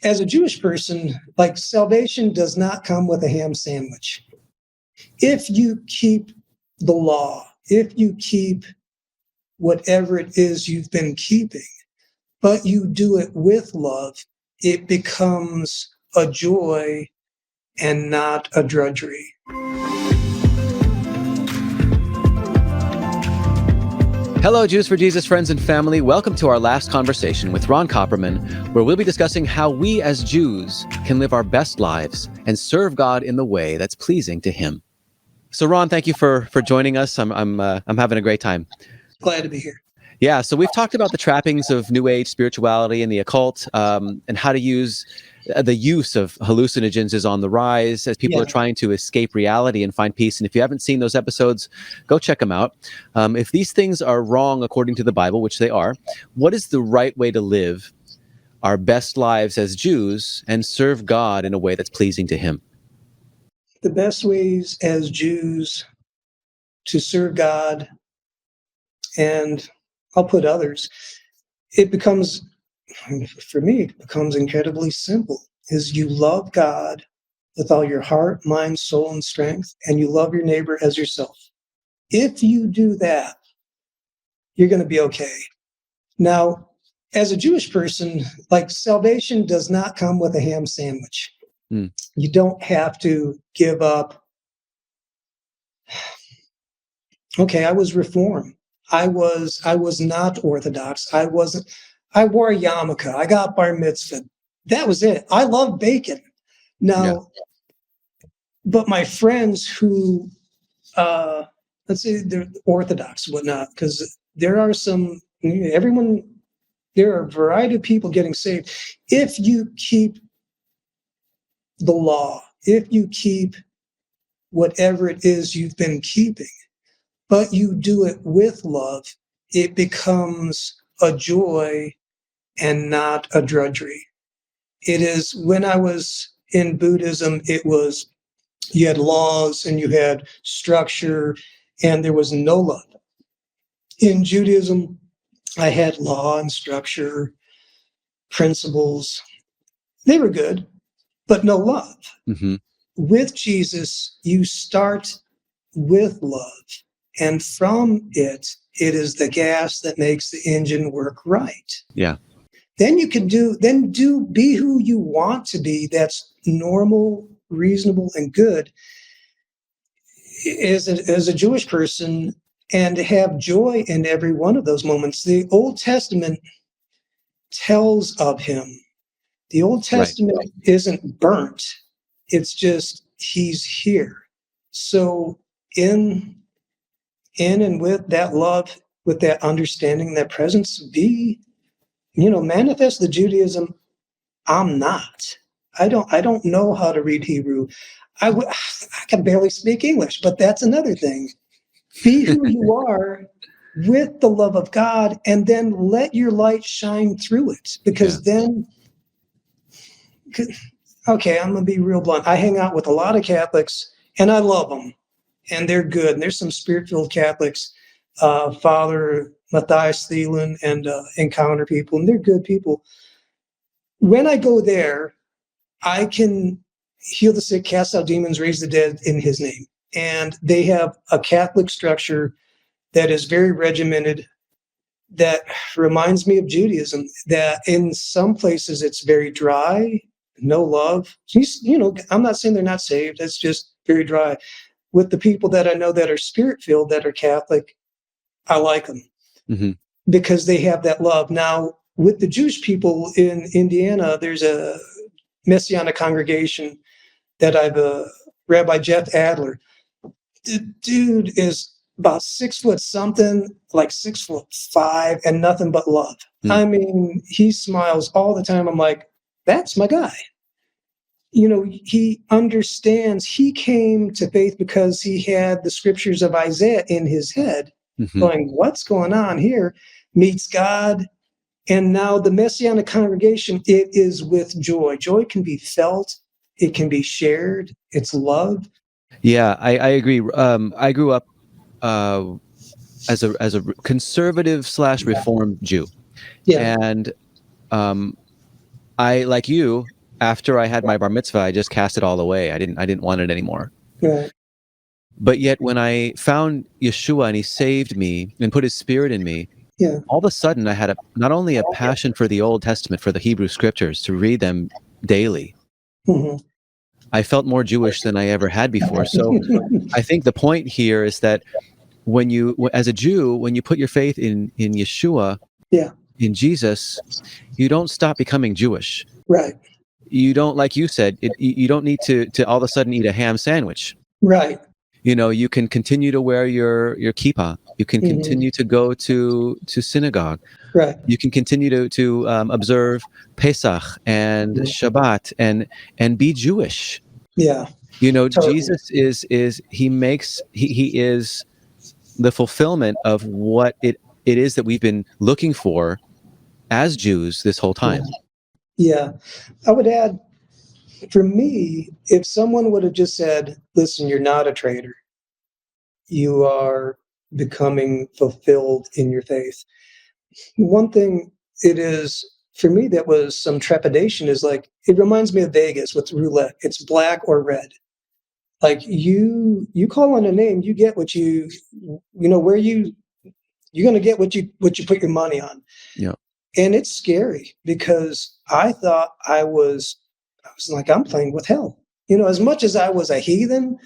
as a Jewish person, like, salvation does not come with a ham sandwich. If you keep the law, if you keep whatever it is you've been keeping, but you do it with love, it becomes a joy and not a drudgery. Hello, Jews for Jesus friends and family. Welcome to our last conversation with Ron Copperman, where we'll be discussing how we as Jews can live our best lives and serve God in the way that's pleasing to Him. So, Ron, thank you for joining us. I'm having a great time. Glad to be here. Yeah, so we've talked about the trappings of New Age spirituality and the occult, and how to use the use of hallucinogens is on the rise as people are trying to escape reality and find peace. And if you haven't seen those episodes, go check them out. If these things are wrong according to the Bible, which they are, what is the right way to live our best lives as Jews and serve God in a way that's pleasing to Him? The best ways as Jews to serve God, and I'll put others, it becomes, for me, it becomes incredibly simple, is you love God with all your heart, mind, soul, and strength, and you love your neighbor as yourself. If you do that, you're going to be okay. Now, as a Jewish person, like, salvation does not come with a ham sandwich. You don't have to give up. Okay, I was Reformed. I was not Orthodox. I wore a yarmulke. I got bar mitzvah. That was it. I love bacon. Now, but my friends who, let's say they're Orthodox, whatnot, because there are a variety of people getting saved. If you keep the law, if you keep whatever it is you've been keeping, but you do it with love, it becomes a joy and not a drudgery. It is, when I was in Buddhism, it was, you had laws and you had structure and there was no love. In Judaism, I had law and structure, principles. They were good, but no love. Mm-hmm. With Jesus, you start with love. And from it is the gas that makes the engine work right. Yeah. Then you can be who you want to be. That's normal, reasonable, and good as a Jewish person, and have joy in every one of those moments. The Old Testament tells of Him. The Old Testament isn't burnt. It's just He's here. So in and with that love, with that understanding, that presence, manifest the Judaism I'm not. I don't know how to read Hebrew. I can barely speak English, but that's another thing. Be who you are with the love of God, and then let your light shine through it. Because then, okay, I'm going to be real blunt. I hang out with a lot of Catholics, and I love them. And they're good. And there's some spirit-filled Catholics, Father Matthias Thielen and Encounter people, and they're good people. When I go there, I can heal the sick, cast out demons, raise the dead in His name. And they have a Catholic structure that is very regimented, that reminds me of Judaism, that in some places it's very dry, no love. I'm not saying they're not saved. It's just very dry. With the people that I know that are spirit-filled, that are Catholic, I like them because they have that love. Now, with the Jewish people in Indiana, there's a Messianic congregation that Rabbi Jeff Adler. The dude is about 6 foot something, like 6'5", and nothing but love. I mean, he smiles all the time. I'm like, that's my guy. He understands. He came to faith because he had the scriptures of Isaiah in his head, going, what's going on here? Meets God. And now the Messianic congregation, it is with joy. Joy can be felt. It can be shared. It's love. Yeah, I agree. I grew up as a conservative / Reformed Jew. Yeah. And I, like you, after I had my bar mitzvah, I just cast it all away. I didn't want it anymore. Right. But yet when I found Yeshua and he saved me and put his spirit in me, Yeah. all of a sudden I had not only a passion for the Old Testament, for the Hebrew scriptures, to read them daily. Mm-hmm. I felt more Jewish than I ever had before. So I think the point here is that when you, as a Jew, when you put your faith in Yeshua, Yeah. in Jesus, you don't stop becoming Jewish. Right. You don't, like you said, you don't need to all of a sudden eat a ham sandwich. Right. You know, you can continue to wear your kippah. You can continue to go to synagogue. Right. You can continue to observe Pesach and Shabbat and be Jewish. Yeah. You know, Totally. Jesus is he is the fulfillment of what it is that we've been looking for as Jews this whole time. Yeah. I would add, for me, if someone would have just said, listen, you're not a traitor, you are becoming fulfilled in your faith. One thing it is, for me, that was some trepidation is like, it reminds me of Vegas with roulette. It's black or red. Like you call on a name, you get what you're going to get what you put your money on. Yeah. And it's scary because I thought I was like, I'm playing with hell. You know, as much as I was a heathen,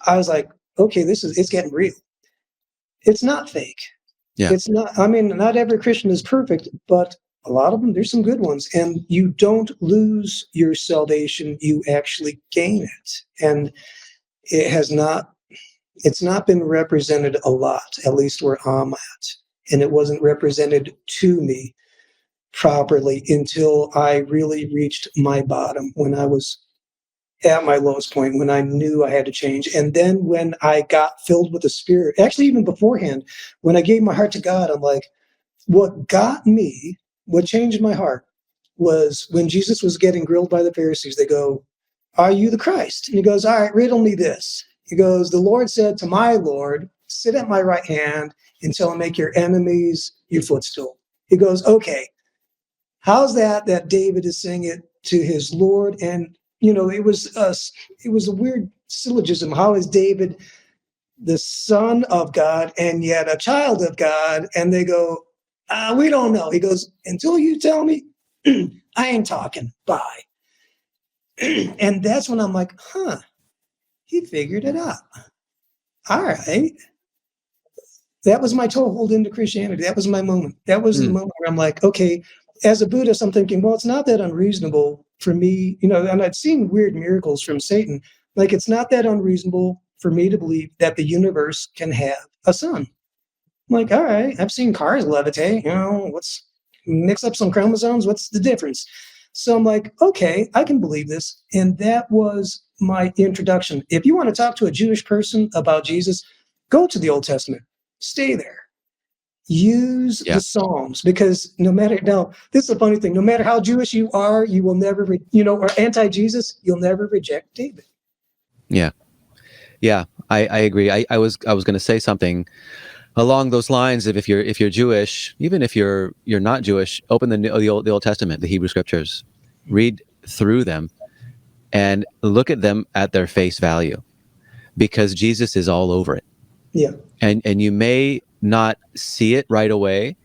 I was like, okay, it's getting real. It's not fake. Yeah. It's not, I mean, not every Christian is perfect, but a lot of them, there's some good ones. And you don't lose your salvation, you actually gain it. And it's not been represented a lot, at least where I'm at. And it wasn't represented to me properly until I really reached my bottom, when I was at my lowest point, when I knew I had to change. And then when I got filled with the Spirit, actually even beforehand, when I gave my heart to God, I'm like, what changed my heart was when Jesus was getting grilled by the Pharisees. They go, are you the Christ? And he goes, all right, riddle me this. He goes, the Lord said to my Lord, sit at my right hand until I make your enemies your footstool. He goes, okay, how's that David is saying it to his Lord? And, you know, it was a weird syllogism. How is David the son of God and yet a child of God? And they go, we don't know. He goes, until you tell me, I ain't talking. Bye. And that's when I'm like, he figured it out. All right. That was my toehold into Christianity. That was my moment. That was the moment where I'm like, okay, as a Buddhist, I'm thinking, well, it's not that unreasonable for me, you know, and I'd seen weird miracles from Satan. Like, it's not that unreasonable for me to believe that the universe can have a sun. I'm like, all right, I've seen cars levitate, you know, mix up some chromosomes, what's the difference? So I'm like, okay, I can believe this. And that was my introduction. If you want to talk to a Jewish person about Jesus, go to the Old Testament, stay there. Use the Psalms, because now, this is a funny thing, no matter how Jewish you are, you will never, or anti-Jesus, you'll never reject David. Yeah. Yeah, I agree. I was going to say something along those lines of if you're Jewish, even if you're not Jewish, open the Old Testament, the Hebrew scriptures, read through them, and look at them at their face value, because Jesus is all over it. Yeah. And you may not see it right away,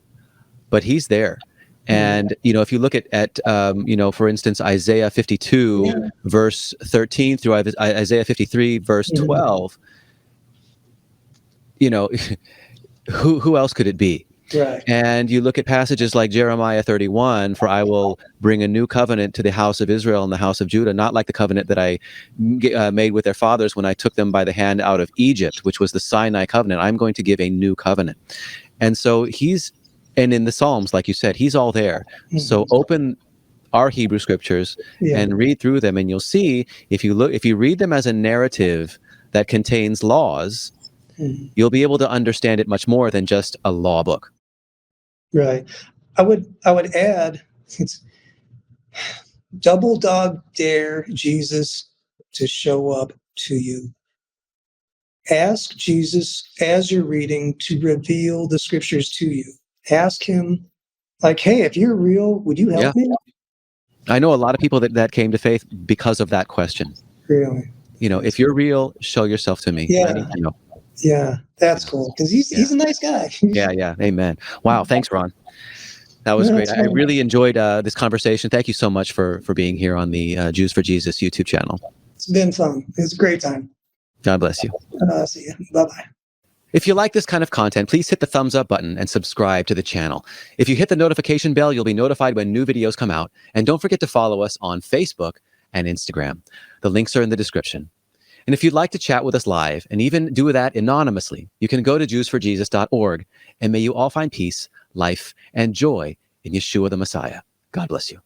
but he's there. And, you know, if you look at for instance, Isaiah 52, verse 13 through Isaiah 53, verse 12, you know, who else could it be? Right. And you look at passages like Jeremiah 31, for I will bring a new covenant to the house of Israel and the house of Judah, not like the covenant that I made with their fathers when I took them by the hand out of Egypt, which was the Sinai covenant. I'm going to give a new covenant. And so and in the Psalms, like you said, he's all there. So open our Hebrew scriptures and read through them, and you'll see, if you read them as a narrative that contains laws, you'll be able to understand it much more than just a law book. Right. I would add, it's double dog dare Jesus to show up to you. Ask Jesus as you're reading to reveal the scriptures to you. Ask him, like, hey, if you're real, would you help me? I know a lot of people that came to faith because of that question. Really. If you're real, show yourself to me. Yeah. I need to know. Yeah. That's cool. Because he's a nice guy. Yeah. Amen. Wow. Thanks, Ron. That was No, great. that's I fine. really enjoyed this conversation. Thank you so much for being here on the Jews for Jesus YouTube channel. It's been fun. It's a great time. God bless you. See you. Bye-bye. If you like this kind of content, please hit the thumbs up button and subscribe to the channel. If you hit the notification bell, you'll be notified when new videos come out. And don't forget to follow us on Facebook and Instagram. The links are in the description. And if you'd like to chat with us live and even do that anonymously, you can go to jewsforjesus.org. And may you all find peace, life, and joy in Yeshua the Messiah. God bless you.